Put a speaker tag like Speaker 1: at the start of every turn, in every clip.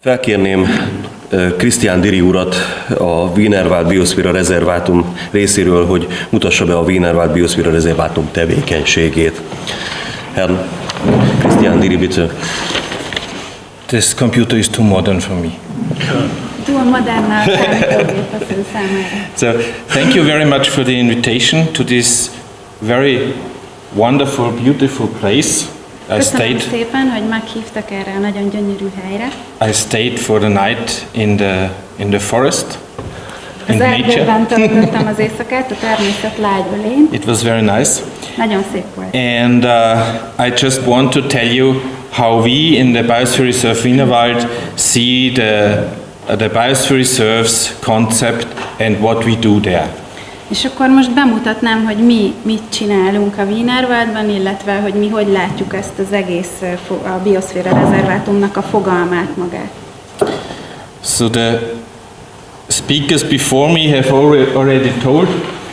Speaker 1: Felkérném Diry urat a Wienerwald Bioszféra-rezervátum részéről, hogy mutassa be a Wienerwald Bioszféra-rezervátum tevékenységét. Herr Diry, bitte.
Speaker 2: This computer is too modern for me.
Speaker 3: Túl modern a számítógép az ő számára.
Speaker 2: So, thank you very much for the invitation to this very wonderful, beautiful place.
Speaker 3: Köszönöm szépen, hogy meghívtak erre a nagyon gyönyörű helyre.
Speaker 2: I stayed for the night in the forest, in
Speaker 3: Az
Speaker 2: nature.
Speaker 3: erdőben töltöttem az éjszakát, a természet lágy ölén.
Speaker 2: It was very nice.
Speaker 3: Nagyon szép volt.
Speaker 2: And I just want to tell you how we in the Biosphere Reserve Wienerwald see the Biosphere Reserve's concept and what we do there.
Speaker 3: És akkor most bemutatnám, hogy mi mit csinálunk a Wienerwaldban, illetve hogy mi hogy látjuk ezt az egész a Bioszféra Rezervátumnak a fogalmát magát.
Speaker 2: So the speakers before me have already told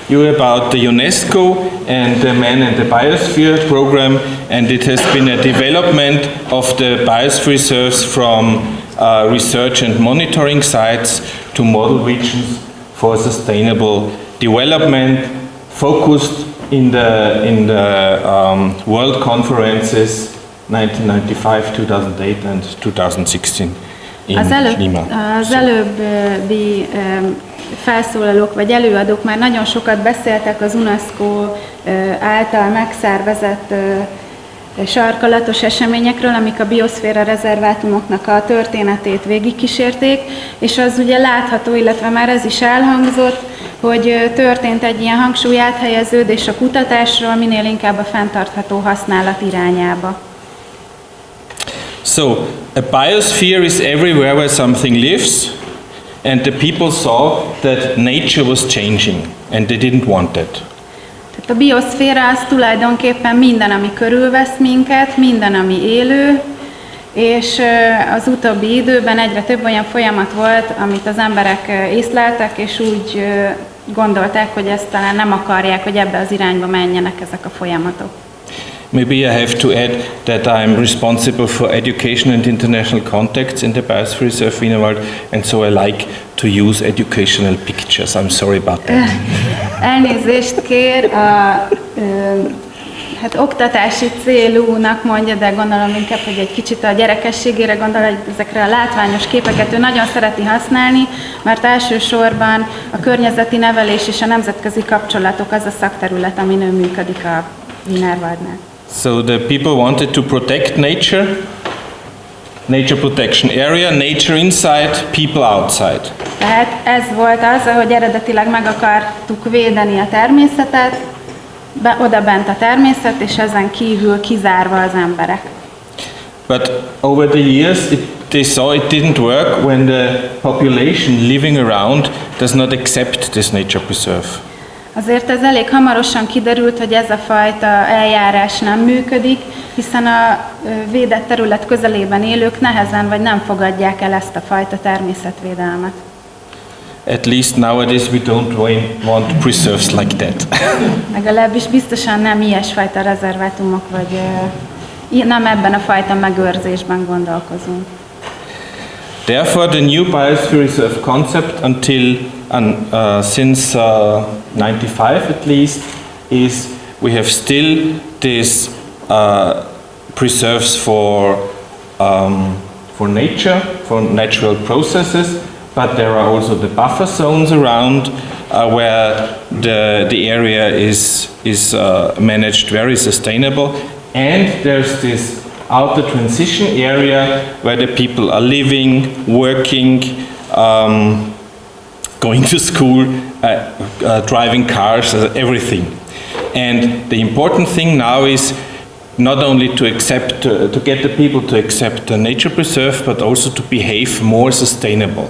Speaker 2: you about the UNESCO and the Man and the Biosphere program, and it has been a development of the Biosphere Reserves from research and monitoring sites to model regions for sustainable development, focused in the world conferences 1995, 2008 and 2016 in Lima.
Speaker 3: Az előbbi felszólalók vagy előadók már nagyon sokat beszéltek az UNESCO által megszervezett sarkalatos eseményekről, amik a bioszféra rezervátumoknak a történetét végigkísérték, és az ugye látható, illetve már ez is elhangzott, hogy történt egy ilyen hangsúlyáthelyeződés a kutatásról, minél inkább a fenntartható használat irányába.
Speaker 2: So, a biosphere is everywhere where something lives, and the people saw that nature was changing, and they didn't want that.
Speaker 3: Tehát a bioszféra az tulajdonképpen minden, ami körülvesz minket, minden, ami élő, és az utóbbi időben egyre több olyan folyamat volt, amit az emberek észleltek, és úgy gondolták, hogy ezt talán nem akarják, hogy ebbe az irányba menjenek ezek a folyamatok.
Speaker 2: Maybe I have to add that I'm responsible for education and international contacts in the Biosphere Reserve Wienerwald, and so I like to use educational pictures. I'm sorry about that.
Speaker 3: Elnézést kér, hát oktatási célúnak mondja, de gondolom inkább, hogy egy kicsit a gyerekességére gondol, hogy ezekre a látványos képeket ő nagyon szereti használni, mert elsősorban a környezeti nevelés és a nemzetközi kapcsolatok az a szakterület, amin ő működik a Wienerwaldnál.
Speaker 2: So the people wanted to protect nature protection area, nature inside, people outside.
Speaker 3: Tehát ez volt az, ahogy eredetileg meg akartuk védeni a természetet, oda bent a természet, és ezen kívül kizárva az emberek.
Speaker 2: But over the years they saw it didn't work when the population living around does not accept this nature preserve.
Speaker 3: Azért ez elég hamarosan kiderült, hogy ez a fajta eljárás nem működik, hiszen a védett terület közelében élők nehezen vagy nem fogadják el ezt a fajta természetvédelmet.
Speaker 2: At least nowadays we don't want preserves like that.
Speaker 3: Legalábbis biztosan nem ilyesfajta rezervátumok, vagy nem ebben a fajta megőrzésben gondolkozunk.
Speaker 2: Therefore, the new Biosphere Reserve concept since 95 at least is we have still these preserves for nature, for natural processes, but there are also the buffer zones around where the area is managed very sustainable, and there's this outer transition area where the people are living, working, going to school, driving cars, everything. And the important thing now is not only to get the people to accept the nature preserve, but also to behave more sustainable.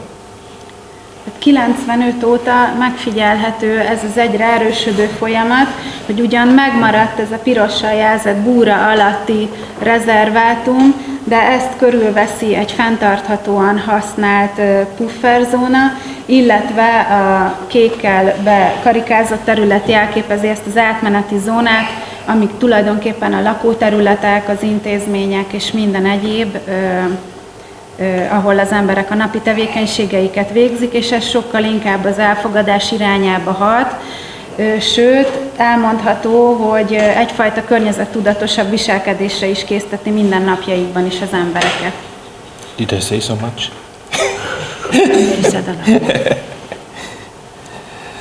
Speaker 3: 95 óta megfigyelhető ez az egyre erősödő folyamat, hogy ugyan megmaradt ez a pirossal jelzett búra alatti rezervátum, de ezt körülveszi egy fenntarthatóan használt pufferzóna, illetve a kékkel bekarikázott terület jelképezi ezt az átmeneti zónát, amik tulajdonképpen a lakóterületek, az intézmények és minden egyéb ahol az emberek a napi tevékenységeiket végzik, és ez sokkal inkább az elfogadás irányába hat. Sőt, elmondható, hogy egyfajta környezettudatosabb viselkedésre is készteti mindennapjaikban is az embereket.
Speaker 2: Did I say so much?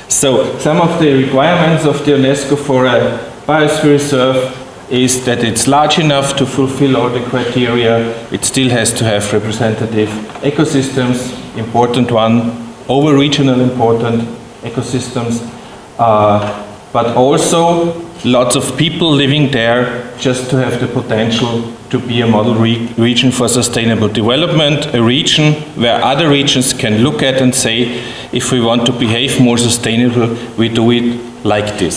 Speaker 2: So, some of the requirements of the UNESCO for a biosphere reserve is that it's large enough to fulfill all the criteria. It still has to have representative ecosystems, important one, over-regional important ecosystems, but also lots of people living there just to have the potential to be a model region for sustainable development, a region where other regions can look at and say, if we want to behave more sustainable, we do it like this.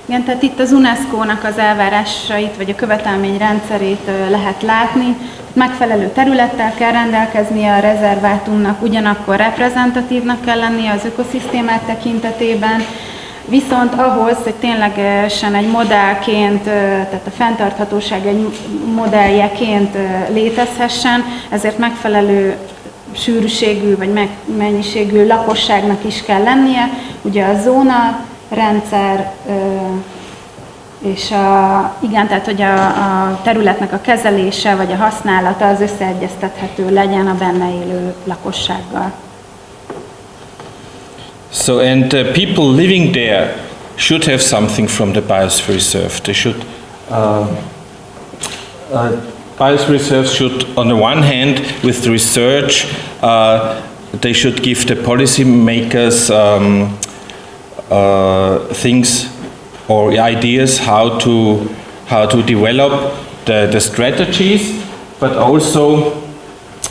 Speaker 3: Igen, tehát itt az UNESCO-nak az elvárásait, vagy a követelményrendszerét lehet látni. Megfelelő területtel kell rendelkeznie a rezervátumnak, ugyanakkor reprezentatívnak kell lennie az ökoszisztémák tekintetében, viszont ahhoz, hogy ténylegesen egy modellként, tehát a fenntarthatóság egy modelljeként létezhessen, ezért megfelelő sűrűségű vagy mennyiségű lakosságnak is kell lennie. Ugye a zóna rendszer, és tehát hogy a területnek a kezelése vagy a használata az összeegyeztethető legyen a benne élő lakossággal.
Speaker 2: So, and people living there should have something from the biosphere reserve. They should, biosphere reserves should, on the one hand, with the research, they should give the policy makers things or ideas how to develop the strategies, but also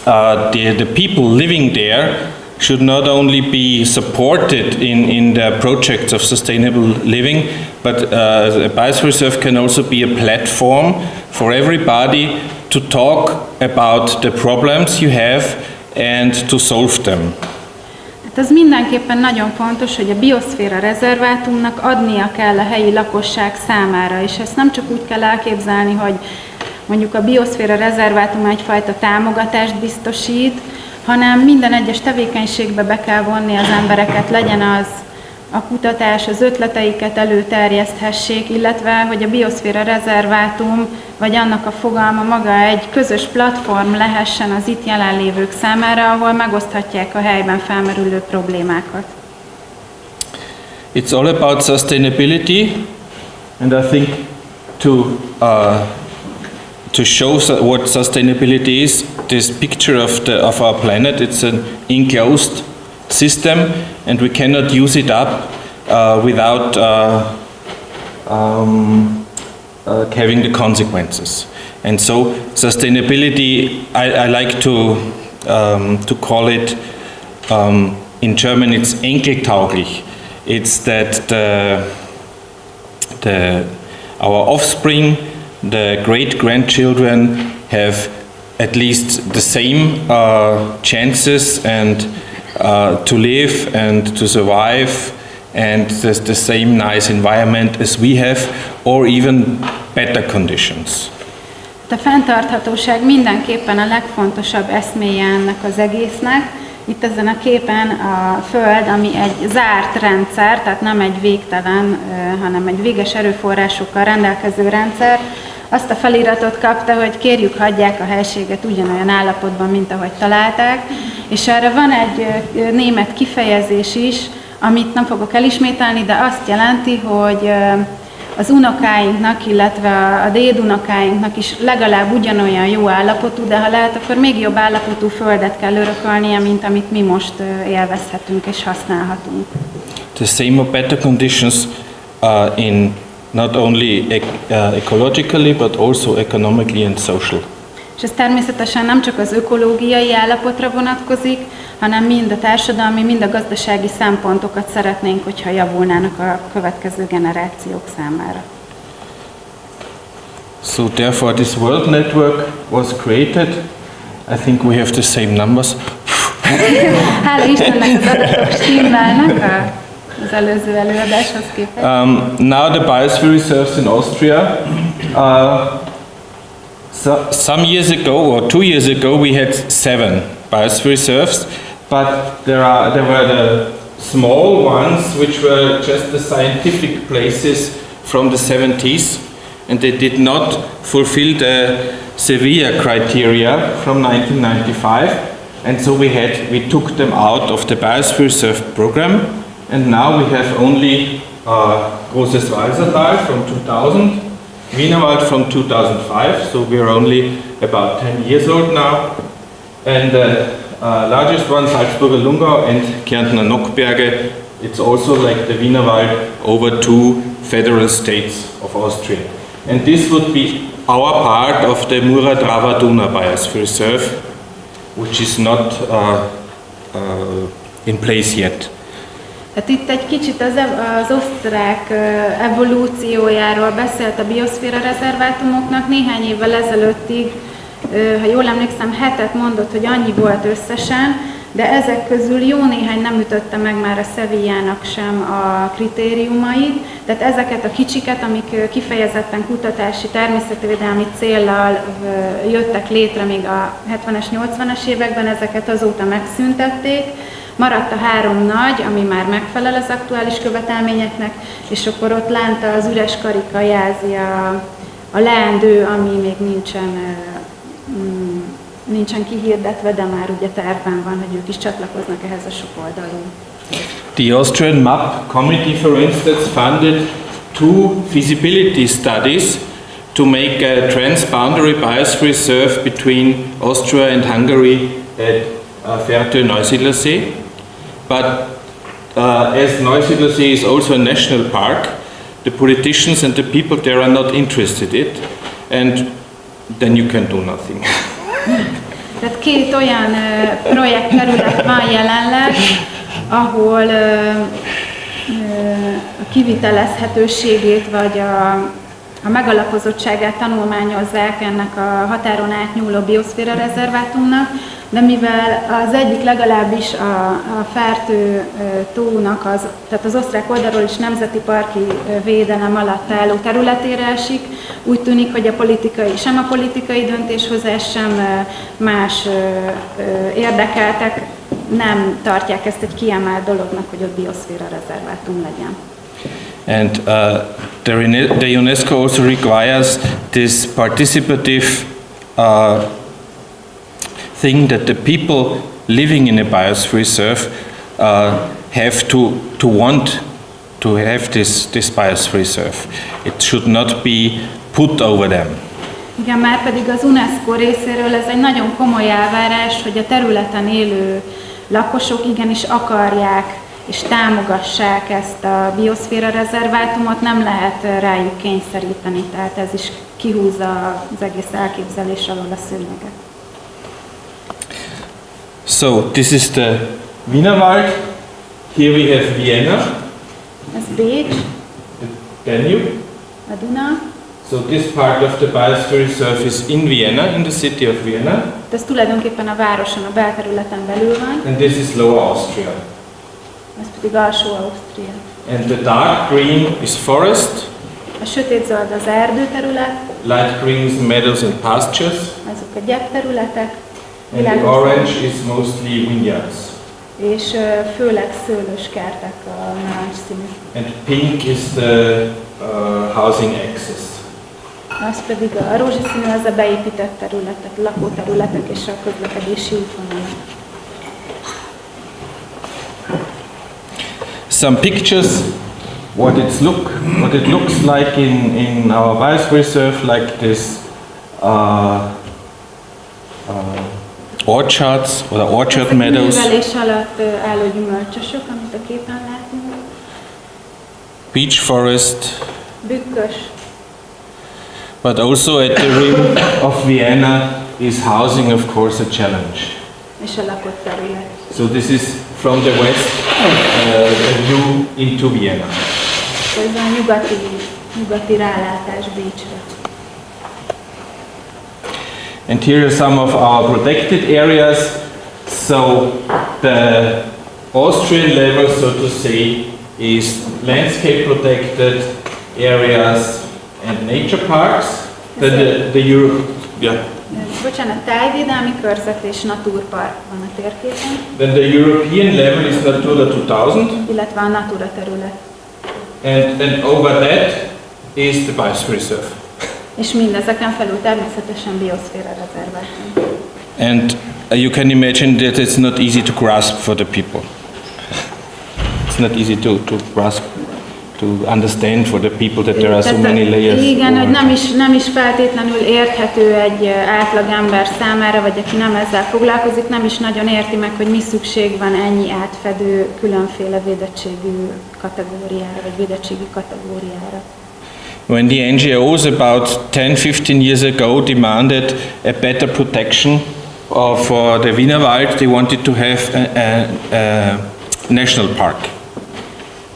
Speaker 2: the people living there should not only be supported in the projects of sustainable living, but a biosphere reserve can also be a platform for everybody to talk about the problems you have and to solve them.
Speaker 3: Ez mindenképpen nagyon fontos, hogy a Bioszféra Rezervátumnak adnia kell a helyi lakosság számára, és ezt nem csak úgy kell elképzelni, hogy mondjuk a Bioszféra Rezervátum egyfajta támogatást biztosít, hanem minden egyes tevékenységbe be kell vonni az embereket, legyen az a kutatás, az ötleteiket előterjeszthessék, illetve hogy a Bioszféra Rezervátum, vagy annak a fogalma maga egy közös platform lehessen az itt jelenlévők számára, ahol megoszthatják a helyben felmerülő problémákat.
Speaker 2: It's all about sustainability, and I think to show what sustainability is, this picture of our planet, it's an enclosed system, and we cannot use it up without having the consequences. And so sustainability, I like to call it, in German it's enkeltauglich. It's that our offspring, the great-grandchildren have at least the same chances and to live and to survive and the same nice environment as we have, or even better conditions.
Speaker 3: A fenntarthatóság mindenképpen a legfontosabb eszméje ennek az egésznek. Itt ezen a képen a Föld, ami egy zárt rendszer, tehát nem egy végtelen, hanem egy véges erőforrásokkal rendelkező rendszer, azt a feliratot kapta, hogy kérjük, hagyják a helységet ugyanolyan állapotban, mint ahogy találták, és erre van egy német kifejezés is, amit nem fogok elismételni, de azt jelenti, hogy az unokáinknak, illetve a dédunokáinknak is legalább ugyanolyan jó állapotú, de ha lehet, akkor még jobb állapotú földet kell örökölnie, mint amit mi most élvezhetünk és használhatunk.
Speaker 2: The same or better conditions in not only ecologically, but also economically and social.
Speaker 3: És ez természetesen nem csak az ökológiai állapotra vonatkozik, hanem mind a társadalmi, mind a gazdasági szempontokat szeretnénk, hogyha javulnának a következő generációk számára.
Speaker 2: So therefore this world network was created. I think we have the same numbers.
Speaker 3: Hála Istennek az adatok stimmelnek az előző előadáshoz képest.
Speaker 2: Now the biosphere reserves in Austria So, some years ago, or 2 years ago, we had 7 biosphere reserves, but there were the small ones, which were just the scientific places from the 70s, and they did not fulfill the severe criteria from 1995, and so we took them out of the biosphere reserve program, and now we have only Großes Walsertal from 2000, Wienerwald from 2005, so we are only about 10 years old now, and the largest one, Salzburger Lungau and Kärntner Nockberge, it's also like the Wienerwald over 2 federal states of Austria. And this would be our part of the Mura-Drava-Duna Biosphere Reserve, which is not in place yet.
Speaker 3: Hát itt egy kicsit az osztrák evolúciójáról beszélt a bioszféra rezervátumoknak. Néhány évvel ezelőttig, ha jól emlékszem, 7 mondott, hogy annyi volt összesen, de ezek közül jó néhány nem ütötte meg már a Sevillának sem a kritériumait. Tehát ezeket a kicsiket, amik kifejezetten kutatási, természetvédelmi céllal jöttek létre még a 70-es, 80-as években, ezeket azóta megszüntették. Maradt a 3 nagy, ami már megfelel az aktuális követelményeknek, és akkor ott lent az üres karika jelzi a leendő, ami még nincsen kihirdetve, de már ugye tervben van, hogy ők is csatlakoznak ehhez a sokoldalú.
Speaker 2: The Austrian MAP Committee, for instance, funded 2 feasibility studies to make a transboundary biosphere reserve between Austria and Hungary at Fertő-Neusiedlersee. But as Neusiedlersee is also a national park, the politicians and the people there are not interested in it, and then you can do nothing.
Speaker 3: Tehát 2 olyan projektterület van jelenleg, ahol a kivitelezhetőségét vagy a megalapozottságát tanulmányozzák ennek a határon átnyúló bioszféra rezervátumnak, de mivel az egyik legalábbis a Fertő tónak, tehát az osztrák oldalról is nemzeti parki védelem alatt álló területére esik, úgy tűnik, hogy sem a politikai döntéshozás, sem más érdekeltek nem tartják ezt egy kiemelt dolognak, hogy ott bioszféra rezervátum legyen.
Speaker 2: And the UNESCO also requires this participative thing that the people living in a biosphere reserve have to want to have this biosphere reserve. It should not be put over them.
Speaker 3: Igen, már pedig az UNESCO részéről ez egy nagyon komoly elvárás, hogy a területen élő lakosok igenis akarják és támogassák ezt a bioszféra rezervátumot, nem lehet rájuk kényszeríteni, tehát ez is kihúzza az egész elképzelés alól a szőnyeget.
Speaker 2: So, this is the Wienerwald. Here we have Vienna.
Speaker 3: Ez Bécs,
Speaker 2: The Danube.
Speaker 3: a Duna.
Speaker 2: So this part of the biosphere reserve is in Vienna, in the city of Vienna.
Speaker 3: Ez tulajdonképpen a városon, a belterületen belül van.
Speaker 2: And this is Lower Austria.
Speaker 3: Ez pedig alsó Ausztria.
Speaker 2: And the dark green is forest.
Speaker 3: A sötétzöld az erdőterület,
Speaker 2: Light green is meadows and pastures.
Speaker 3: azok a gyepterületek,
Speaker 2: And the orange is mostly vineyards.
Speaker 3: és főleg szőlős kertek a narancsszínű.
Speaker 2: And pink is the housing access.
Speaker 3: Az pedig a rózsaszínű, az a beépített területek, lakóterületek és a közlekedési útvonalak.
Speaker 2: Some pictures, what it looks like in our biosphere reserve, like this orchards or the orchard meadows.
Speaker 3: Művelés alatt álló gyümölcsösök, amit a képen látunk.
Speaker 2: Beech forest.
Speaker 3: Bükkös.
Speaker 2: But also at the rim of Vienna is housing, of course, a challenge.
Speaker 3: És a lakott terület.
Speaker 2: So this is from the west, a view into Vienna.
Speaker 3: Ez a nyugati rálátás Bécsre.
Speaker 2: And here are some of our protected areas. So the Austrian level, so to say, is landscape protected areas and nature parks. Then the Yeah.
Speaker 3: Bocsánat, tájvédelmi körzet és naturpark van a térképen,
Speaker 2: Then the European level is Natura 2000,
Speaker 3: illetve a Natura terület.
Speaker 2: and over that is the Biosphere Reserve.
Speaker 3: És mindezeken felül természetesen bioszféra rezervátum.
Speaker 2: And you can imagine that it's not easy to grasp for the people. It's not easy to grasp, to understand for the people that there are so many layers.
Speaker 3: Igen, hogy nem is feltétlenül érthető egy átlagember számára, vagy aki nem ezzel foglalkozik, nem is nagyon érti meg, hogy mi szükség van ennyi átfedő különféle védettségű kategóriára, vagy védettségi kategóriára.
Speaker 2: When the NGOs about 10-15 years ago demanded a better protection for the Wienerwald, they wanted to have a national park.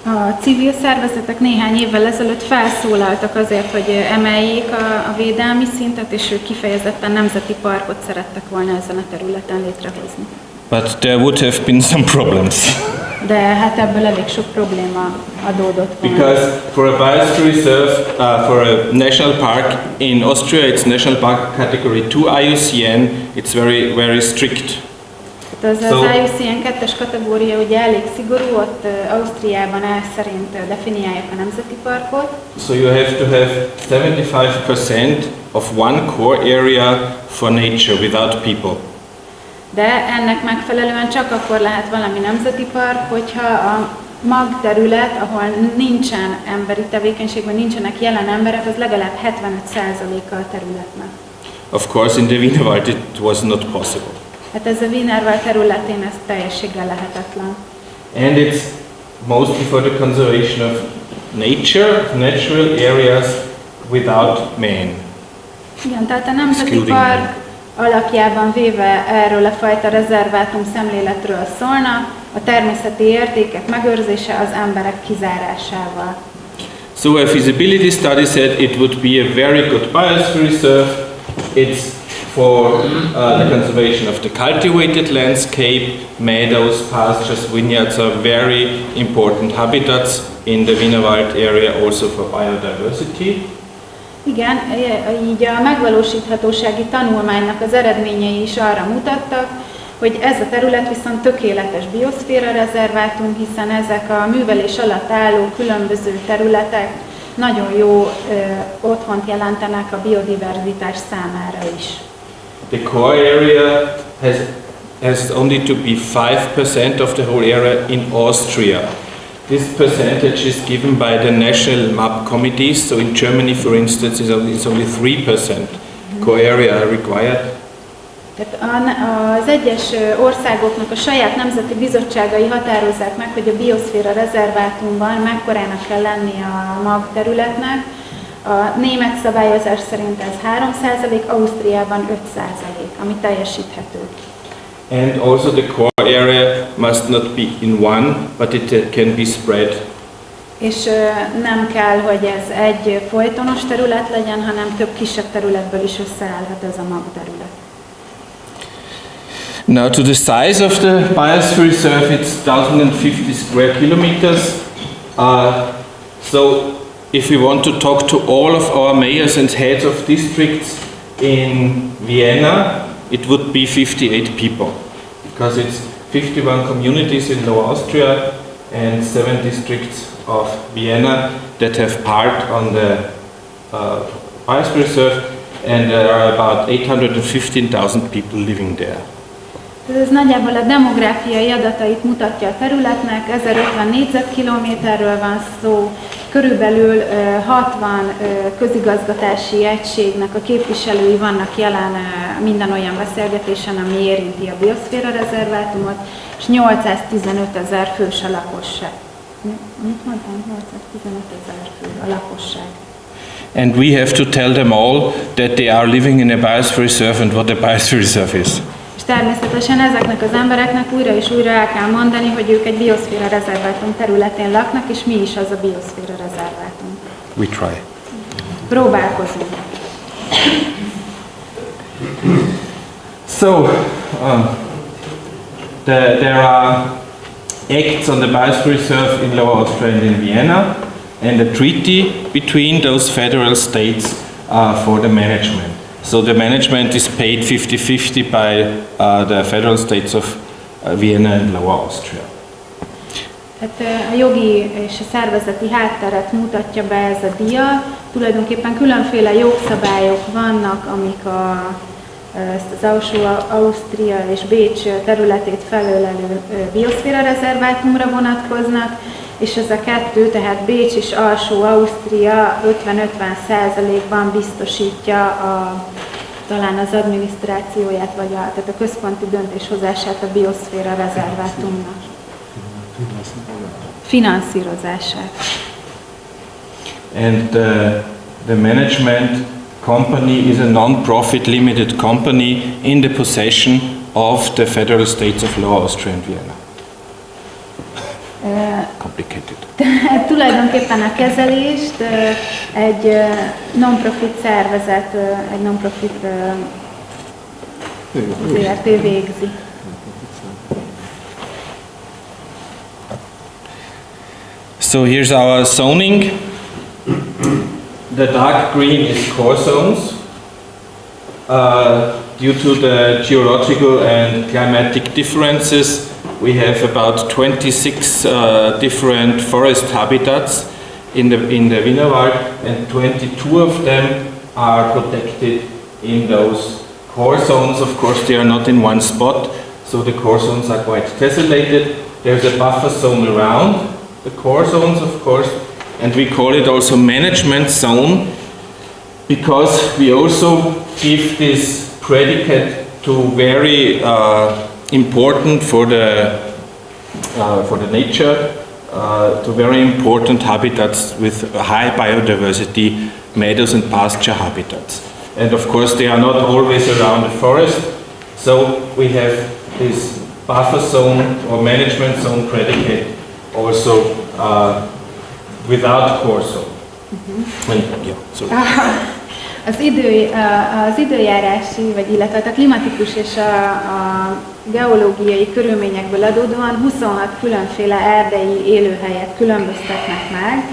Speaker 3: A civil szervezetek néhány évvel ezelőtt felszólaltak azért, hogy emeljék a védelmi szintet, és ők kifejezetten nemzeti parkot szerettek volna ezen a területen létrehozni.
Speaker 2: But there would have been some problems.
Speaker 3: De hát ebből elég sok probléma adódott volna.
Speaker 2: Because for a biosphere reserve, for a national park in Austria, it's national park category 2 IUCN, it's very, very strict.
Speaker 3: Az IUCN 2-es kategória ugye elég szigorú, ott Ausztriában el szerint definiálják a nemzeti parkot.
Speaker 2: So you have to have 75% of one core area for nature without people.
Speaker 3: De ennek megfelelően csak akkor lehet valami nemzeti park, hogyha a magterület, ahol nincsen emberi tevékenység, vagy nincsenek jelen emberek, az legalább 75%-a a területnek.
Speaker 2: Of course, in the Wienerwald it was not possible.
Speaker 3: Hát ez a Wienerwald területén ez teljességgel lehetetlen.
Speaker 2: And it's mostly for the conservation of nature, natural areas without man.
Speaker 3: Igen, tehát a nemzeti park alapjában véve erről a fajta rezervátum szemléletről szólna, a természeti értékek megőrzése az emberek kizárásával.
Speaker 2: So a feasibility study said it would be a very good biosphere reserve. It's for the conservation of the cultivated landscape, meadows, pastures, vineyards are very important habitats in the Wienerwald area, also for biodiversity.
Speaker 3: Igen, így a megvalósíthatósági tanulmánynak az eredményei is arra mutattak, hogy ez a terület viszont tökéletes bioszféra rezervátum, hiszen ezek a művelés alatt álló különböző területek nagyon jó otthont jelentenek a biodiverzitás számára is.
Speaker 2: The core area has only to be 5% of the whole area in Austria. This percentage is given by the national map committees, so in Germany, for instance, it's only 3% core area required.
Speaker 3: Tehát az egyes országoknak a saját nemzeti bizottságai határozzák meg, hogy a bioszféra rezervátumban mekkorának kell lenni a magterületnek. A német szabályozás szerint ez 3%, Ausztriában 5%, ami teljesíthető.
Speaker 2: And also the core area must not be in one, but it can be spread.
Speaker 3: És nem kell, hogy ez egy folytonos terület legyen, hanem több kisebb területből is összeállhat ez a magterület.
Speaker 2: Now to the size of the biosphere reserve, it's 1050 square kilometers. So if we want to talk to all of our mayors and heads of districts in Vienna, it would be 58 people, because it's 51 communities in Lower Austria and 7 districts of Vienna that have part on the biosphere reserve, and there are about 815,000 people living there.
Speaker 3: Ez nagyjából a demográfiai adatait mutatja a területnek, 1050 négyzetkilométerről van szó, körülbelül 60 közigazgatási egységnek a képviselői vannak jelen minden olyan beszélgetésen, ami érinti a bioszféra rezervátumot, és 815 000 fős a lakosság. Mit mondtam? 815 000 fő a lakosság.
Speaker 2: And we have to tell them all that they are living in a biosphere reserve and what a biosphere reserve is.
Speaker 3: És természetesen ezeknek az embereknek újra és újra el kell mondani, hogy ők egy bioszféra rezervátum területén laknak, és mi is az a bioszféra rezervátum.
Speaker 2: We try.
Speaker 3: Próbálkozunk.
Speaker 2: So, there are acts on the biosphere reserve in Lower Austria and in Vienna, and a treaty between those federal states for the management. So the management is paid 50-50 by the federal states of Vienna and Lower Austria.
Speaker 3: Tehát a jogi és a szervezeti hátteret mutatja be ez a díjat. Tulajdonképpen különféle jogszabályok vannak, amik ezt az Ausztria és Bécs területét felölelő bioszféra-rezervátumra vonatkoznak, és ez a kettő, tehát Bécs és Alsó Ausztria 50-50%-ban biztosítja talán az adminisztrációját, vagy tehát a központi döntéshozását a bioszféra-rezervátumnak. Finanszírozását.
Speaker 2: And the management company is a non-profit limited company in the possession of the federal states of Lower Austria and Vienna. Complicated.
Speaker 3: Tehát tulajdonképpen a kezelést egy non-profit szervezet, egy non-profit ZRT végzi.
Speaker 2: So here's our zoning. The dark green is core zones. Due to the geological and climatic differences, we have about 26 different forest habitats in the Wienerwald, and 22 of them are protected in those core zones. Of course, they are not in one spot, so the core zones are quite tessellated. There's a buffer zone around the core zones, of course, and we call it also management zone because we also give this predicate to very important for the nature, to very important habitats with high biodiversity, meadows and pasture habitats. And of course they are not always around the forest, so we have this buffer zone or management zone predicate also without core zone.
Speaker 3: Az időjárási, vagy illetve a klimatikus és a geológiai körülményekből adódóan 26 különféle erdei élőhelyet különböztetnek meg,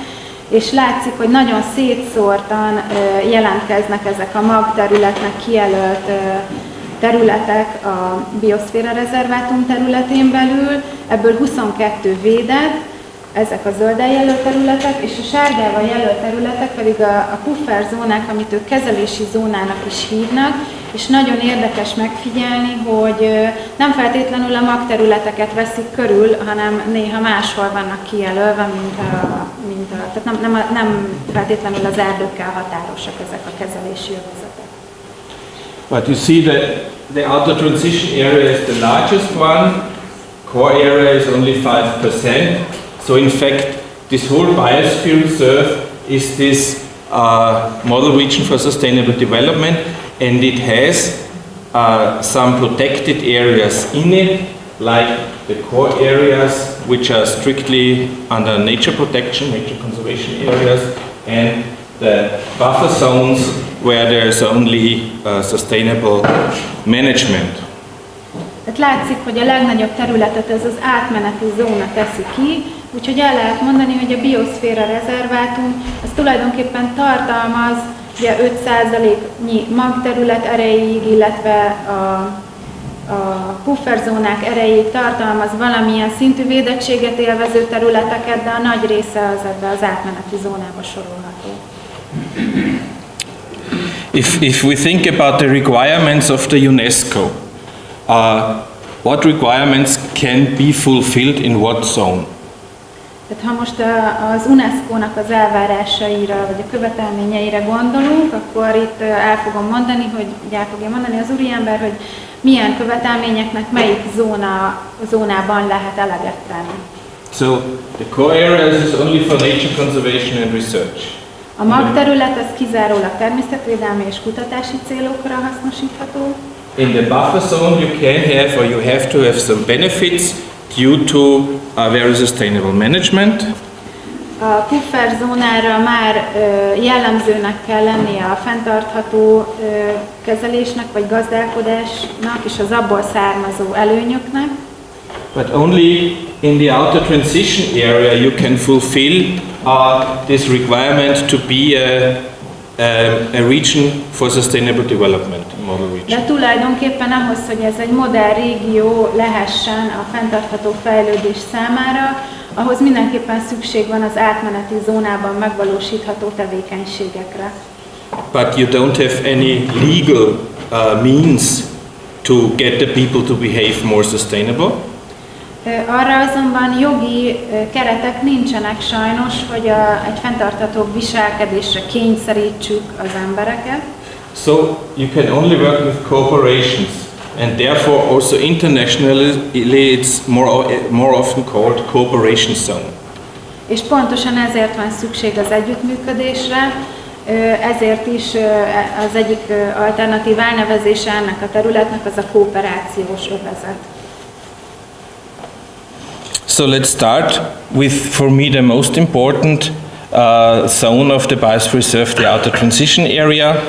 Speaker 3: és látszik, hogy nagyon szétszórtan jelentkeznek ezek a magterületnek kijelölt területek a Bioszféra-rezervátum területén belül, ebből 22 védett, ezek a zölddel jelölt területek, és a sárgával jelölt területek pedig a pufferzónák, amit ők kezelési zónának is hívnak, és nagyon érdekes megfigyelni, hogy nem feltétlenül a magterületeket veszik körül, hanem néha máshol vannak kijelölve, tehát nem feltétlenül az erdőkkel határosak ezek a kezelési övezetek.
Speaker 2: But you see that the outer transition area is the largest one, core area is only 5%. So in fact, this whole biosphere reserve is this model region for sustainable development, and it has some protected areas in it, like the core areas, which are strictly under nature protection, nature conservation areas, and the buffer zones where there is only sustainable management.
Speaker 3: Tehát látszik, hogy a legnagyobb területet ez az átmeneti zóna teszi ki, úgyhogy el lehet mondani, hogy a Bioszféra-rezervátum az tulajdonképpen tartalmaz ugye 5%-nyi magterület erejéig, illetve a pufferzónák erejéig tartalmaz valamilyen szintű védettséget élvező területeket, de a nagy része az ebbe az átmeneti zónába sorolható.
Speaker 2: If we think about the requirements of the UNESCO, what requirements can be fulfilled in what zone?
Speaker 3: Tehát ha most az UNESCO-nak az elvárásaira, vagy a követelményeire gondolunk, akkor itt el fogom mondani, el fogja mondani az úriember, hogy milyen követelményeknek melyik zónában lehet eleget tenni.
Speaker 2: So the core areas is only for nature conservation and research.
Speaker 3: A magterület az kizárólag természetvédelmi és kutatási célokra hasznosítható.
Speaker 2: In the buffer zone you can have, or you have to have some benefits due to a very sustainable management.
Speaker 3: A puffer zónára már jellemzőnek kell lennie a fenntartható kezelésnek vagy gazdálkodásnak és az abból származó előnyöknek.
Speaker 2: But only in the outer transition area you can fulfill this requirement to be a region for sustainable development, model region.
Speaker 3: De tulajdonképpen ahhoz, hogy ez egy modern régió lehessen a fenntartható fejlődés számára, ahhoz mindenképpen szükség van az átmeneti zónában megvalósítható tevékenységekre.
Speaker 2: But you don't have any legal means to get the people to behave more sustainable.
Speaker 3: Arra azonban jogi keretek nincsenek sajnos, hogy egy fenntarthatóbb viselkedésre kényszerítsük az embereket.
Speaker 2: So you can only work with corporations, and therefore also internationally it's more often called cooperation zone.
Speaker 3: És pontosan ezért van szükség az együttműködésre, ezért is az egyik alternatív elnevezése ennek a területnek az a kooperációs övezet.
Speaker 2: So let's start with, for me, the most important zone of the Biosphere Reserve, the outer transition area.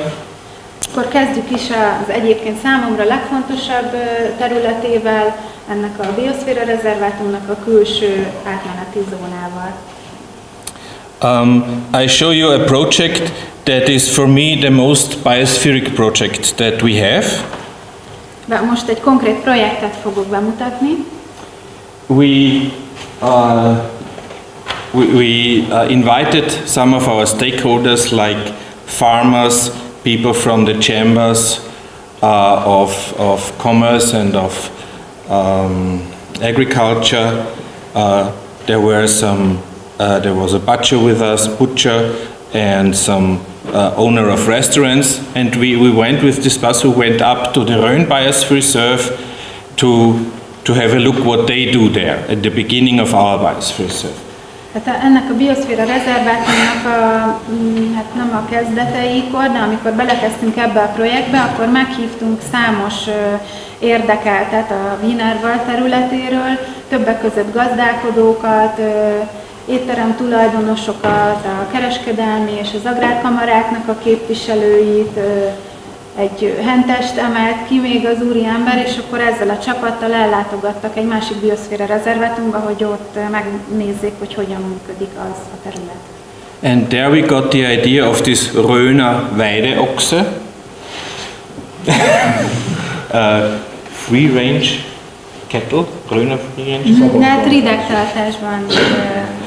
Speaker 3: Akkor kezdjük is az egyébként számomra legfontosabb területével, ennek a Bioszféra Rezervátumnak a külső átmeneti zónával.
Speaker 2: I show you a project that is for me the most biospheric project that we have.
Speaker 3: De most egy konkrét projektet fogok bemutatni.
Speaker 2: We invited some of our stakeholders like farmers, people from the chambers of commerce and of agriculture. There was a butcher with us, and some owner of restaurants, and we went with this bus. We went up to the Rhön Biosphere Reserve to have a look what they do there at the beginning of our Biosphere Reserve.
Speaker 3: Hát ennek a Bioszféra Rezervátumnak hát nem a kezdeteikor, de amikor belekezdtünk ebbe a projektbe, akkor meghívtunk számos érdekeltet a Wienerwald területéről, többek között gazdálkodókat, étterem tulajdonosokat, a kereskedelmi és az agrárkamaráknak a képviselőit, egy hentest emelt ki még az úriember, és akkor ezzel a csapattal ellátogattak egy másik bioszféra rezervátumba, hogy ott megnézzék, hogy hogyan működik az a terület.
Speaker 2: And there we got the idea of this Rhöner Weideochse, free range cattle, Rhöner free range.
Speaker 3: Hát ridegtartásban,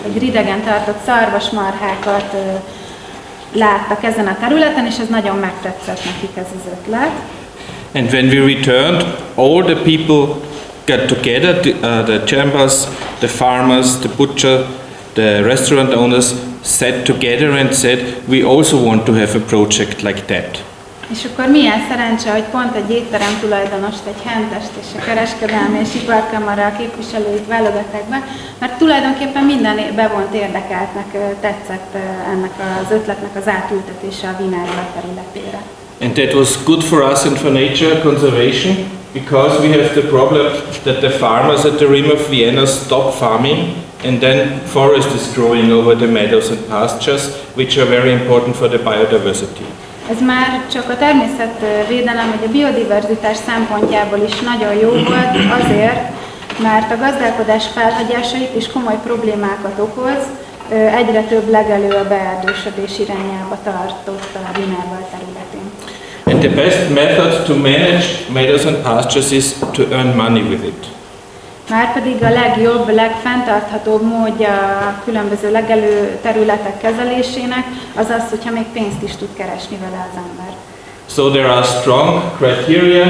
Speaker 3: egy ridegen tartott szarvasmarhákat láttak ezen a területen, és ez nagyon megtetszett nekik ez az ötlet.
Speaker 2: And when we returned, all the people got together, the chambers, the farmers, the butcher, the restaurant owners sat together and said, we also want to have a project like that.
Speaker 3: És akkor milyen szerencse, hogy pont egy étterem tulajdonost, egy hentest és a kereskedelmi és iparkamara képviselőit válogatták be, mert tulajdonképpen minden bevont érdekeltnek tetszett ennek az ötletnek az átültetése a Wienerwald területére.
Speaker 2: And that was good for us and for nature conservation, because we have the problem that the farmers at the rim of Vienna stop farming, and then forest is growing over the meadows and pastures, which are very important for the biodiversity.
Speaker 3: Ez már csak a természetvédelem vagy a biodiverzitás szempontjából is nagyon jó volt, azért, mert a gazdálkodás felhagyásait is komoly problémákat okoz, egyre több legelő a beerdősödés irányába tartott a Wienerwald területén.
Speaker 2: And the best method to manage meadows and pastures is to earn money with it.
Speaker 3: Márpedig a legjobb, legfenntarthatóbb módja a különböző legelő területek kezelésének az az, hogyha még pénzt is tud keresni vele az ember.
Speaker 2: So there are strong criteria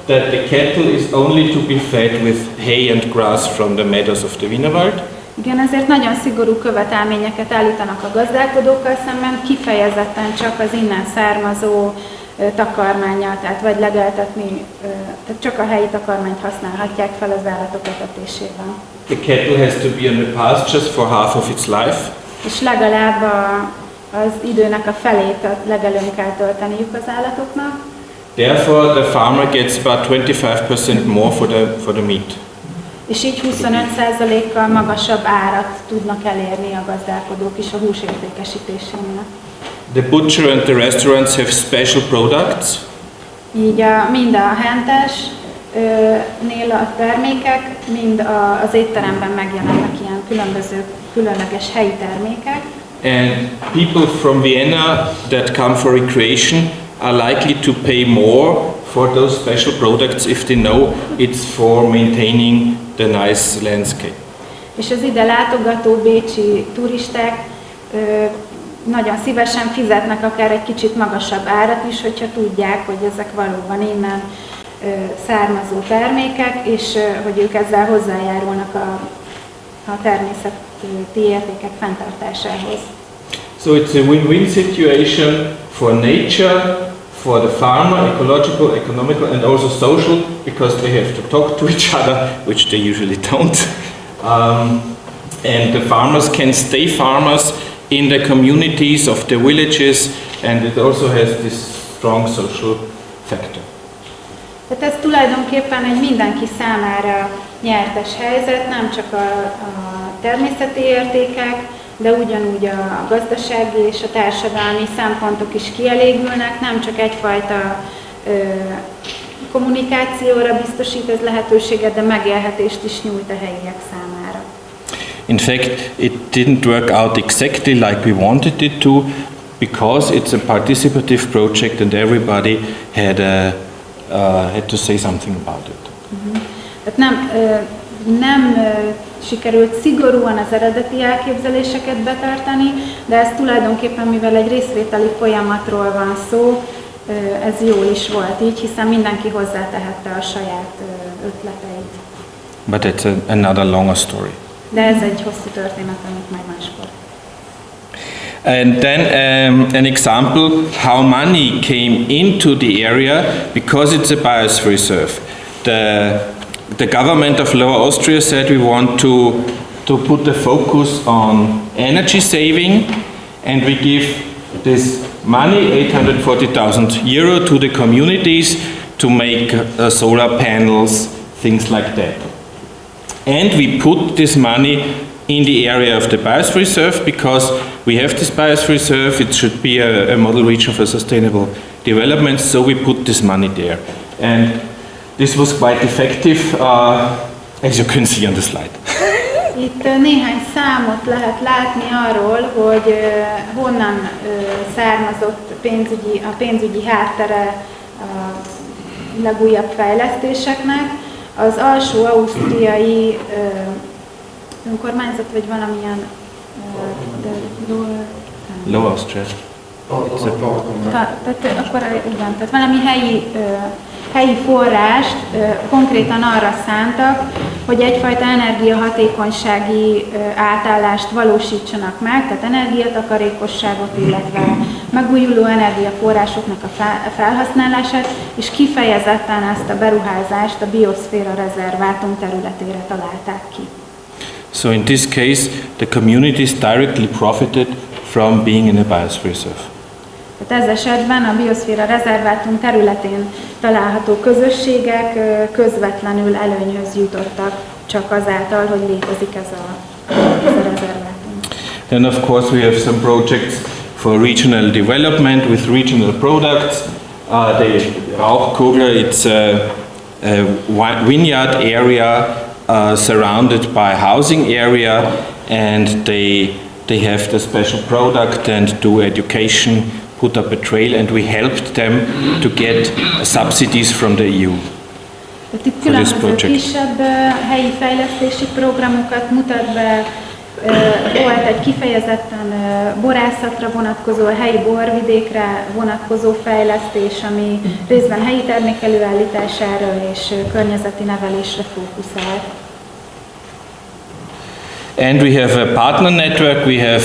Speaker 2: that the cattle is only to be fed with hay and grass from the meadows of the Wienerwald.
Speaker 3: Igen, ezért nagyon szigorú követelményeket állítanak a gazdálkodókkal szemben, kifejezetten csak az innen származó takarmánnyal, tehát vagy legeltetni, tehát csak a helyi takarmányt használhatják fel az állatok etetésében.
Speaker 2: The cattle has to be on the pastures for half of its life.
Speaker 3: És legalább az időnek a felét a legelőn kell tölteniük az állatoknak.
Speaker 2: Therefore, the farmer gets about 25% more for the meat.
Speaker 3: És így 25%-kal magasabb árat tudnak elérni a gazdálkodók is a hús értékesítésénél.
Speaker 2: The butcher and the restaurants have special products.
Speaker 3: Így mind a hentesnél a termékek, mind az étteremben megjelennek ilyen különböző, különleges helyi termékek.
Speaker 2: and people from Vienna that come for recreation are likely to pay more for those special products if they know it's for maintaining the nice landscape.
Speaker 3: És az ide látogató bécsi turisták nagyon szívesen fizetnek akár egy kicsit magasabb árat is, hogyha tudják, hogy ezek valóban innen származó termékek, és hogy ők ezzel hozzájárulnak a természeti értékek fenntartásához.
Speaker 2: So it's a win-win situation for nature, for the farmer, ecological, economical, and also social, because they have to talk to each other, which they usually don't. And the farmers can stay farmers in the communities of the villages, and it also has this strong social factor.
Speaker 3: Tehát ez tulajdonképpen egy mindenki számára nyertes helyzet, nem csak a természeti értékek, de ugyanúgy a gazdasági és a társadalmi szempontok is kielégülnek, nem csak egyfajta kommunikációra biztosít ez lehetőséget, de megélhetést is nyújt a helyiek számára.
Speaker 2: In fact, it didn't work out exactly like we wanted it to, because it's a participative project and everybody had to say something about it.
Speaker 3: Tehát nem sikerült szigorúan az eredeti elképzeléseket betartani, de ez tulajdonképpen, mivel egy részvételi folyamatról van szó, ez jól is volt így, hiszen mindenki hozzátehette a saját ötleteit.
Speaker 2: But it's another longer story.
Speaker 3: De ez egy hosszú történet, amit majd máskor.
Speaker 2: And then an example how money came into the area because it's a biosphere reserve. The government of Lower Austria said we want to put the focus on energy saving, and we give this money, 840,000 euro, to the communities to make solar panels, things like that. And we put this money in the area of the biosphere reserve because we have this biosphere reserve, it should be a model region for sustainable development, so we put this money there. And this was quite effective, as you can see on the slide.
Speaker 3: Itt néhány számot lehet látni arról, hogy honnan származott a pénzügyi háttere a legújabb fejlesztéseknek. Az alsó ausztriai önkormányzat, vagy valamilyen
Speaker 2: Lower Austria.
Speaker 3: Tehát valami helyi forrást konkrétan arra szántak, hogy egyfajta energiahatékonysági átállást valósítsanak meg, tehát energiatakarékosságot, illetve megújuló energiaforrásoknak a felhasználását, és kifejezetten ezt a beruházást a Bioszféra Rezervátum területére találták ki.
Speaker 2: So in this case, the communities directly profited from being in a biosphere reserve.
Speaker 3: Tehát ez esetben a Bioszféra Rezervátum területén található közösségek közvetlenül előnyhöz jutottak, csak azáltal, hogy létezik ez a rezervátum.
Speaker 2: Then of course we have some projects for regional development with regional products. The Rauchkugler, it's a vineyard area surrounded by housing area, and they have the special product and do education, put up a trail, and we helped them to get subsidies from the EU.
Speaker 3: Tehát itt különböző kisebb helyi fejlesztési programokat mutat be. Volt egy kifejezetten borászatra vonatkozó, helyi borvidékre vonatkozó fejlesztés, ami részben helyi termék előállítására és környezeti nevelésre fókuszált.
Speaker 2: And we have a partner network. We have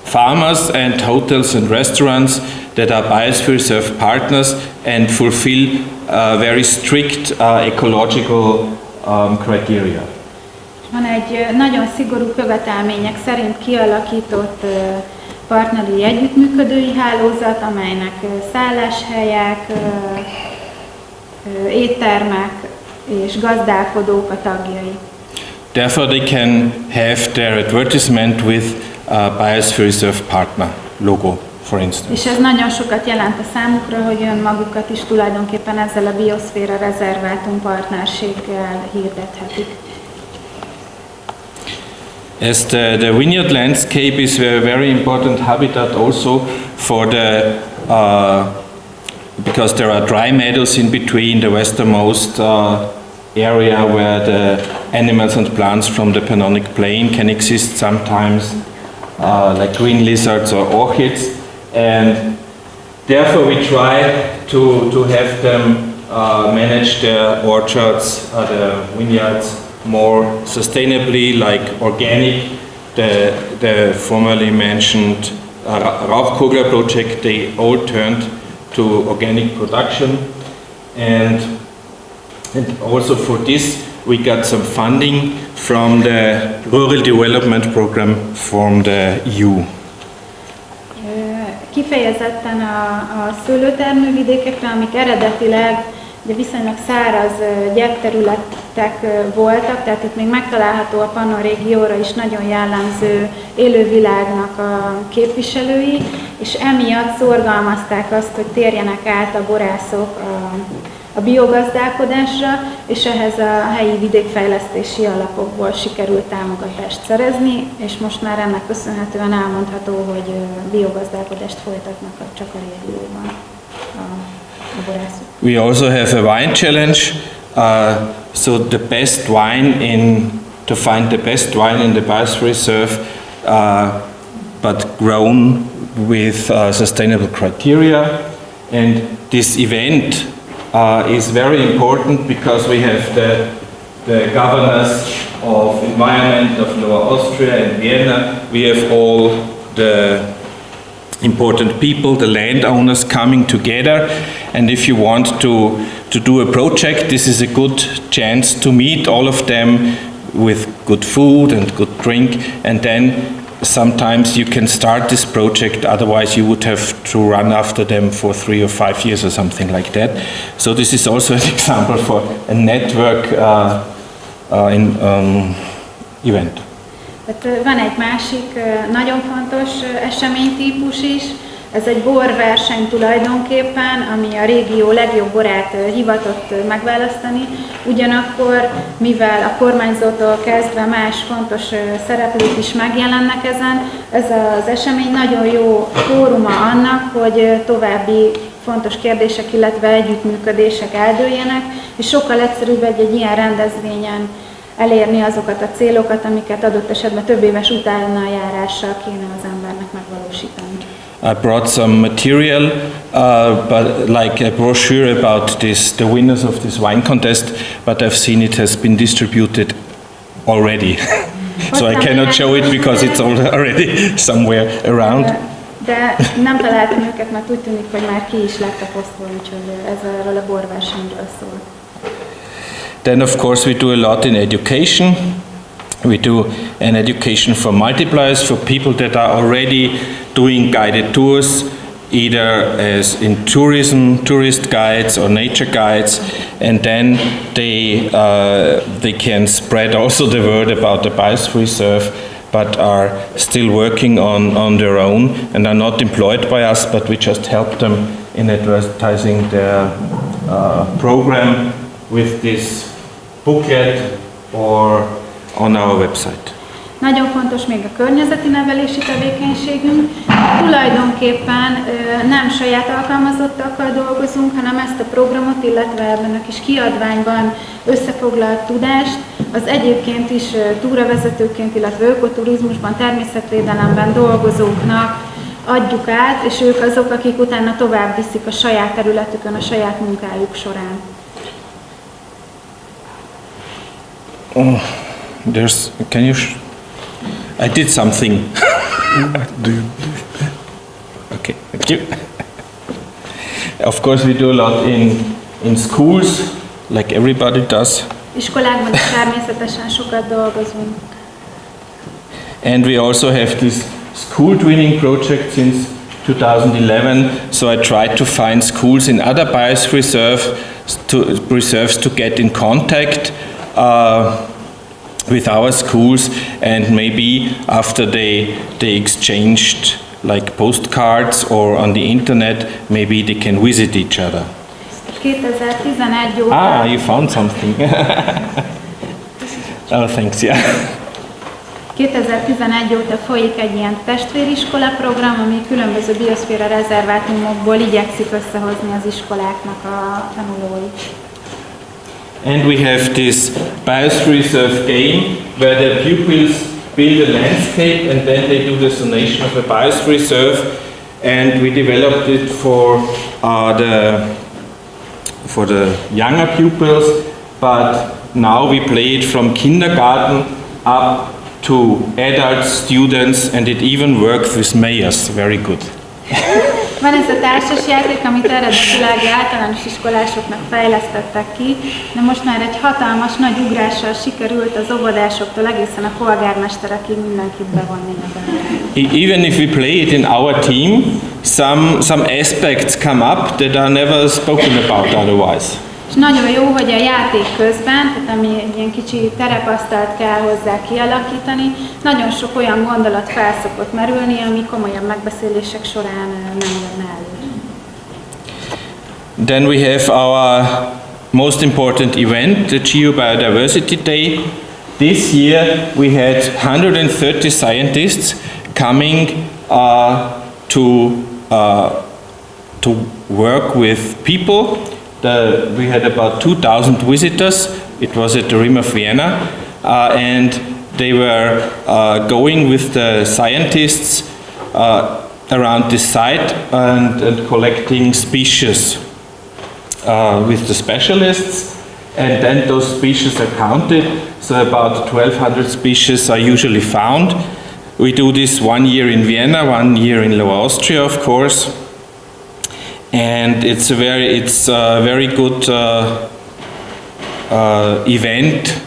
Speaker 2: farmers and hotels and restaurants that are biosphere reserve partners and fulfill very strict ecological criteria.
Speaker 3: Van egy nagyon szigorú követelmények szerint kialakított partneri együttműködői hálózat, amelynek szálláshelyek, éttermek és gazdálkodók a tagjai.
Speaker 2: Therefore they can have their advertisement with a biosphere reserve partner logo, for instance.
Speaker 3: És ez nagyon sokat jelent a számukra, hogy önmagukat is tulajdonképpen ezzel a Bioszféra Rezervátum partnerséggel hirdethetik.
Speaker 2: As the vineyard landscape is a very important habitat also for the because there are dry meadows in between the westernmost area where the animals and plants from the Pannonic Plain can exist sometimes, like green lizards or orchids, and therefore we try to have them manage their orchards, the vineyards, more sustainably, like organic. The formerly mentioned Rauchkogler project, they all turned to organic production, and also for this we got some funding from the Rural Development Program from the EU.
Speaker 3: Kifejezetten a szőlőtermővidékekre, amik eredetileg de viszonylag száraz gyepterületek voltak, tehát itt még megtalálható a Pannon régióra is nagyon jellemző élővilágnak a képviselői, és emiatt szorgalmazták azt, hogy térjenek át a borászok a biogazdálkodásra, és ehhez a helyi vidékfejlesztési alapokból sikerült támogatást szerezni, és most már ennek köszönhetően elmondható, hogy biogazdálkodást folytatnak csak a régióban.
Speaker 2: We also have a wine challenge, so the best wine to find the best wine in the Biosphere Reserve, but grown with sustainable criteria. And this event is very important because we have the governors of environment of Lower Austria and Vienna. We have all the important people, the landowners coming together, and if you want to do a project, this is a good chance to meet all of them with good food and good drink, and then sometimes you can start this project, otherwise you would have to run after them for 3 or 5 years or something like that. So this is also an example for a network event.
Speaker 3: Tehát van egy másik nagyon fontos eseménytípus is, ez egy borverseny tulajdonképpen, ami a régió legjobb borát hivatott megválasztani. Ugyanakkor, mivel a kormányzótól kezdve más fontos szereplők is megjelennek ezen, ez az esemény nagyon jó fóruma annak, hogy további fontos kérdések, illetve együttműködések eldőljenek, és sokkal egyszerűbb egy ilyen rendezvényen elérni azokat a célokat, amiket adott esetben több éves utánajárással kéne az embernek megvalósítani.
Speaker 2: I brought some material, but like a brochure about the winners of this wine contest, but I've seen it has been distributed already. So I cannot show it because it's already somewhere around.
Speaker 3: De nem találtam őket, mert úgy tűnik, hogy már ki is lett a posztból, úgyhogy ez erről a borversenyről szól.
Speaker 2: Then of course we do a lot in education. We do an education for multipliers, for people that are already doing guided tours, either as in tourism, tourist guides or nature guides, and then they can spread also the word about the Biosphere Reserve, but are still working on their own and are not employed by us, but we just help them in advertising their program with this booklet or on our website.
Speaker 3: Nagyon fontos még a környezeti nevelési tevékenységünk. Tulajdonképpen nem saját alkalmazottakkal dolgozunk, hanem ezt a programot, illetve ebben a kis kiadványban összefoglalt tudást az egyébként is túravezetőként, illetve ökoturizmusban, természetvédelemben dolgozóknak adjuk át, és ők azok, akik utána tovább viszik a saját területükön, a saját munkájuk során.
Speaker 2: I did something. Okay, thank you. Of course we do a lot in schools, like everybody does.
Speaker 3: Iskolákban is természetesen sokat dolgozunk.
Speaker 2: And we also have this school twinning project since 2011, so I tried to find schools in other biosphere reserves to get in contact with our schools, and maybe after they exchanged like postcards or on the internet, maybe they can visit each other.
Speaker 3: 2011 óta.
Speaker 2: You found something. Oh, thanks, yeah.
Speaker 3: 2011 óta folyik egy ilyen testvériskola program, ami különböző bioszféra rezervátumokból igyekszik összehozni az iskoláknak a tanulóit.
Speaker 2: And we have this Biosphere Reserve game where the pupils build a landscape and then they do the zonation of a Biosphere Reserve, and we developed it for the younger pupils, but now we play it from kindergarten up to adult students, and it even works with mayors very good.
Speaker 3: Van ez a társasjáték, amit eredetileg általános iskolásoknak fejlesztettek ki, de most már egy hatalmas nagy ugrással sikerült az óvodásoktól egészen a polgármesterekig mindenkit bevonni ebben.
Speaker 2: Even if we play it in our team, some aspects come up that are never spoken about otherwise.
Speaker 3: És nagyon jó, hogy a játék közben, tehát ami egy ilyen kicsi terepasztalt kell hozzá kialakítani, nagyon sok olyan gondolat fel szokott merülni, ami komolyabb megbeszélések során nem jön elő.
Speaker 2: Then we have our most important event, the Geobiodiversity Day. This year we had 130 scientists coming to work with people. We had about 2,000 visitors. It was at the Rim of Vienna, and they were going with the scientists around this site and collecting species with the specialists, and then those species are counted. So about 1,200 species are usually found. We do this 1 year in Vienna, 1 year in Lower Austria, of course. And it's a very good event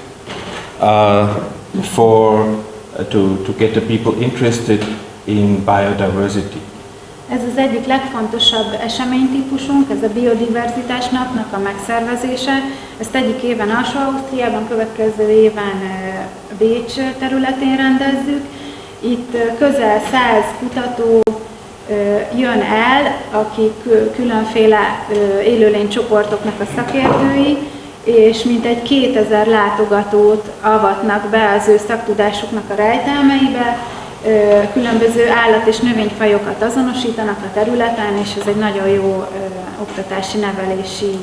Speaker 2: to get the people interested in biodiversity.
Speaker 3: Ez az egyik legfontosabb eseménytípusunk, ez a biodiverzitás napnak a megszervezése. Ezt egyik éven Alsó-Ausztriában, következő éven Bécs területén rendezzük. Itt közel 100 kutató jön el, akik különféle élőlénycsoportoknak a szakértői, és mintegy 2000 látogatót avatnak be az ő szaktudásuknak a rejtelmeibe, különböző állat- és növényfajokat azonosítanak a területen, és ez egy nagyon jó oktatási, nevelési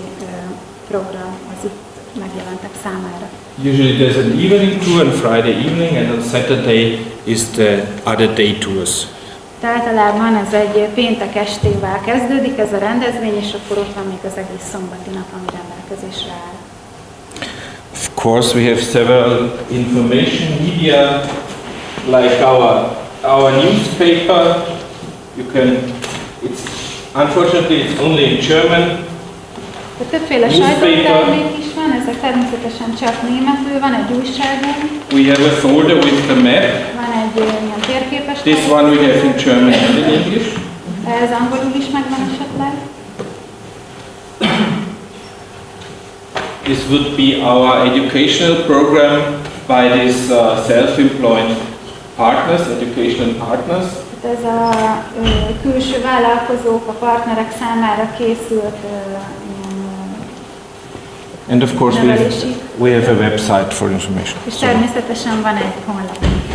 Speaker 3: program az itt megjelentek számára.
Speaker 2: Usually there's an evening tour on Friday evening, and on Saturday is the other day tours.
Speaker 3: Tehát általában ez egy péntek estével kezdődik ez a rendezvény, és akkor ott van még az egész szombati nap, ami rendelkezésre áll.
Speaker 2: Of course we have several information media, like our newspaper. Unfortunately it's only in German.
Speaker 3: De többféle sajtótermék is van, ezek természetesen csak németül, van egy újságunk.
Speaker 2: We have a folder with the map.
Speaker 3: Van egy ilyen térképes.
Speaker 2: This one we have in German and in English.
Speaker 3: Ez angolul is megvan esetleg.
Speaker 2: This would be our educational program by these self-employed partners, educational partners.
Speaker 3: Ez a külső vállalkozók, a partnerek számára készült
Speaker 2: and of course we have a website for information.
Speaker 3: És természetesen van egy honlapunk is.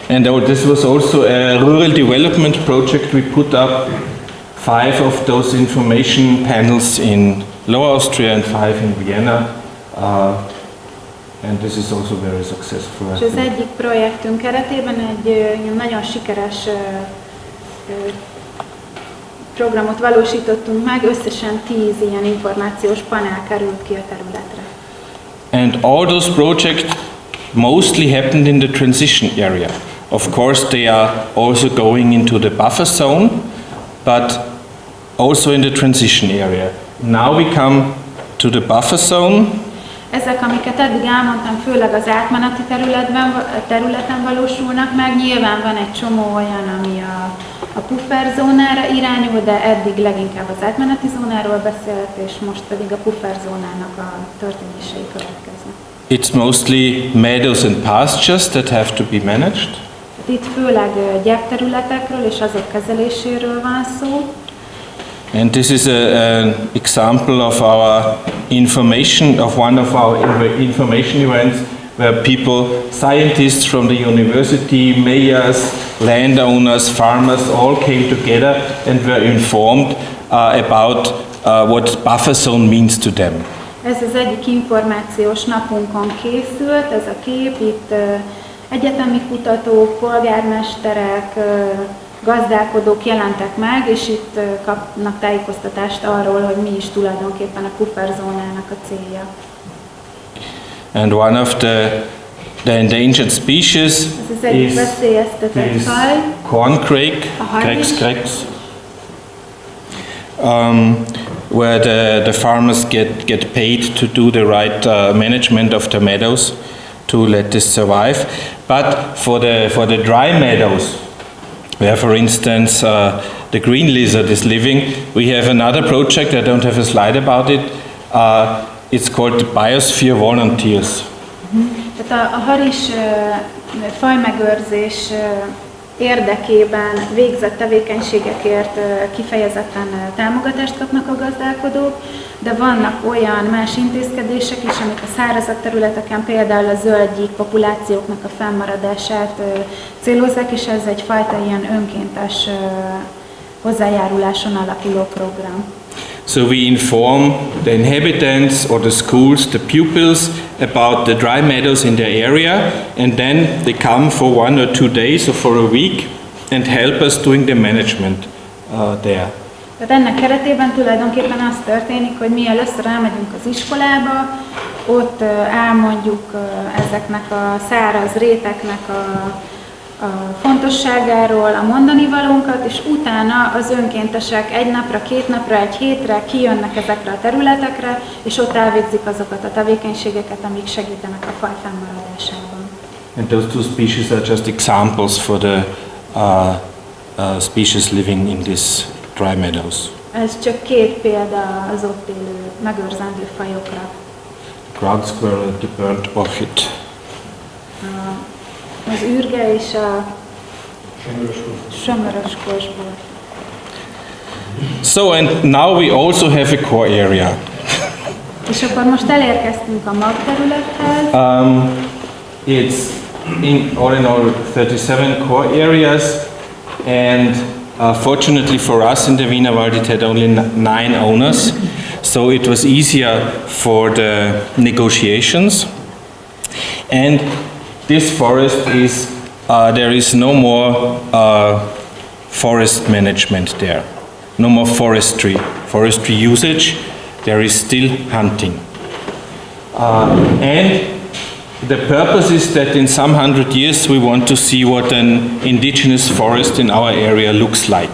Speaker 2: And this was also a rural development project. We put up 5 of those information panels in Lower Austria and 5 in Vienna. And this is also very successful.
Speaker 3: És az egyik projektünk keretében egy nagyon sikeres programot valósítottunk meg, összesen 10 ilyen információs panel került ki a területre.
Speaker 2: And all those projects mostly happened in the transition area. Of course they are also going into the buffer zone, but also in the transition area. Now we come to the buffer zone.
Speaker 3: Ezek, amiket eddig elmondtam, főleg az átmeneti területen valósulnak meg. Nyilván van egy csomó olyan, ami a pufferzónára irányul, de eddig leginkább az átmeneti zónáról beszélt, és most pedig a pufferzónának a történései következnek.
Speaker 2: It's mostly meadows and pastures that have to be managed.
Speaker 3: Itt főleg gyepterületekről és azok kezeléséről van szó.
Speaker 2: And this is an example of our information, of one of our information events where people, scientists from the university, mayors, landowners, farmers all came together and were informed about what buffer zone means to them.
Speaker 3: Ez az egyik információs napunkon készült, ez a kép, itt egyetemi kutatók, polgármesterek, gazdálkodók jelentek meg, és itt kapnak tájékoztatást arról, hogy mi is tulajdonképpen a pufferzónának a célja.
Speaker 2: And one of the endangered species is corn crake, where the farmers get paid to do the right management of the meadows to let this survive. But for the dry meadows, where for instance the green lizard is living, we have another project. I don't have a slide about it. It's called the Biosphere Volunteers.
Speaker 3: Tehát a haris fajmegőrzés érdekében végzett tevékenységekért kifejezetten támogatást kapnak a gazdálkodók, de vannak olyan más intézkedések is, amik a szárazabb területeken például a zöldgyík populációknak a fennmaradását célozzák, és ez egyfajta ilyen önkéntes hozzájáruláson alapuló program.
Speaker 2: So we inform the inhabitants or the schools, the pupils, about the dry meadows in their area, and then they come for 1 or 2 days or for a week and help us doing the management there.
Speaker 3: Tehát ennek keretében tulajdonképpen az történik, hogy mi először elmegyünk az iskolába, ott elmondjuk ezeknek a száraz réteknek a fontosságáról a mondani valónkat, és utána az önkéntesek 1 napra, 2 napra, 1 hétre kijönnek ezekre a területekre, és ott elvégzik azokat a tevékenységeket, amik segítenek a faj fennmaradásában.
Speaker 2: And those two species are just examples for the species living in these dry meadows.
Speaker 3: Ez csak 2 példa az ott élő megőrzendő fajokra.
Speaker 2: Ground squirrel, the burnt orchid.
Speaker 3: Az ürge és a sömörös kosból.
Speaker 2: So, and now we also have a core area.
Speaker 3: És akkor most elérkeztünk a magterülethez.
Speaker 2: It's all in all 37 core areas, and fortunately for us in the Wienerwald it had only 9 owners, so it was easier for the negotiations. And this forest is, there is no more forest management there, no more forestry usage, there is still hunting. And the purpose is that in some 100 years we want to see what an indigenous forest in our area looks like.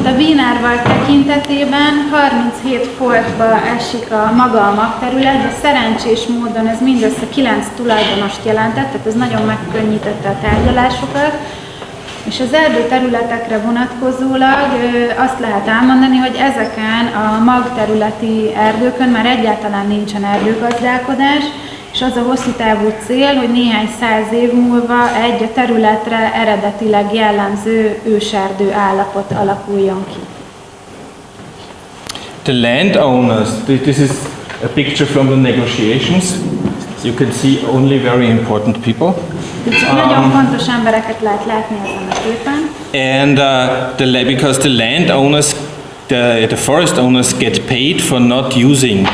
Speaker 3: A Wienerwald tekintetében 37 foltba esik a maga a magterület, de szerencsés módon ez mindössze 9 tulajdonost jelentett, tehát ez nagyon megkönnyítette a tárgyalásokat. És az erdőterületekre vonatkozólag azt lehet elmondani, hogy ezeken a magterületi erdőkön már egyáltalán nincsen erdőgazdálkodás, és az a hosszú távú cél, hogy néhány 100 év múlva egy a területre eredetileg jellemző őserdő állapot alakuljon ki.
Speaker 2: The landowners, this is a picture from the negotiations. You can see only very important people.
Speaker 3: Nagyon fontos embereket lehet látni ezen a képen.
Speaker 2: And because the landowners, the forest owners get paid for not using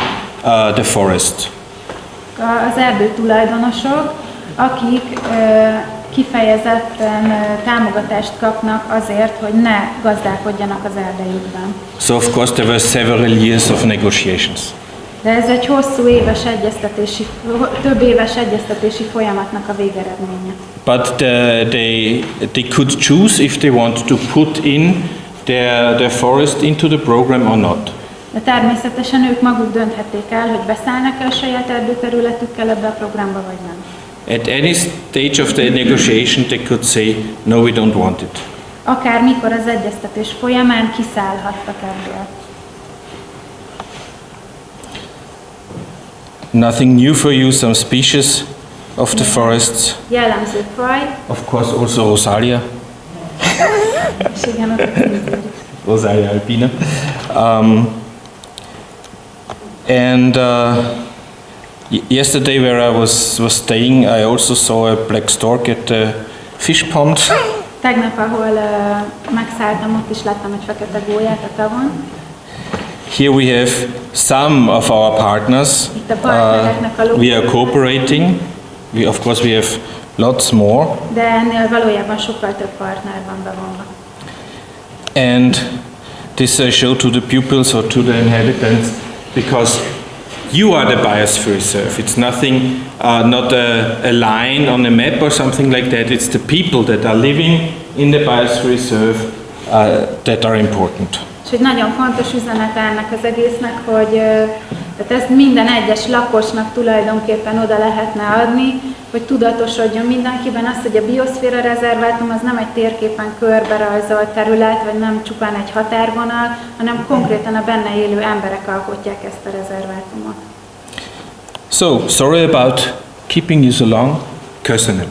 Speaker 2: the forest.
Speaker 3: Az erdő tulajdonosok, akik kifejezetten támogatást kapnak azért, hogy ne gazdálkodjanak az erdejükben.
Speaker 2: So of course there were several years of negotiations.
Speaker 3: De ez egy hosszú éves több éves egyeztetési folyamatnak a végeredménye.
Speaker 2: But they could choose if they want to put in their forest into the program or not.
Speaker 3: De természetesen ők maguk dönthették el, hogy beszállnak-e a saját erdőterületükkel ebbe a programba, vagy nem.
Speaker 2: At any stage of the negotiation they could say, no, we don't want it.
Speaker 3: Akár mikor az egyeztetés folyamán kiszállhattak ebből.
Speaker 2: Nothing new for you, some species of the forests.
Speaker 3: Jellemző faj.
Speaker 2: Of course also Rosalia.
Speaker 3: És igen, ott a címződik.
Speaker 2: Rosalia alpina. And Yesterday, where I was staying, I also saw a black stork at the fish pond.
Speaker 3: Tegnap, ahol megszálltam, ott is láttam egy fekete gólyát a tavon.
Speaker 2: Here we have some of our partners.
Speaker 3: Itt a partnereknek a
Speaker 2: We are cooperating. Of course, we have lots more.
Speaker 3: De ennél valójában sokkal több partner van bevonva.
Speaker 2: And this I show to the pupils or to the inhabitants because you are the biosphere reserve. It's nothing, not a line on a map or something like that. It's the people that are living in the biosphere reserve that are important.
Speaker 3: És egy nagyon fontos üzenet ennek az egésznek, hogy tehát ezt minden egyes lakosnak tulajdonképpen oda lehetne adni, hogy tudatosodjon mindenkiben azt, hogy a bioszféra rezervátum az nem egy térképen körberajzolt terület, vagy nem csupán egy határvonal, hanem konkrétan a benne élő emberek alkotják ezt a rezervátumot.
Speaker 2: So, sorry about keeping you so long. Köszönöm.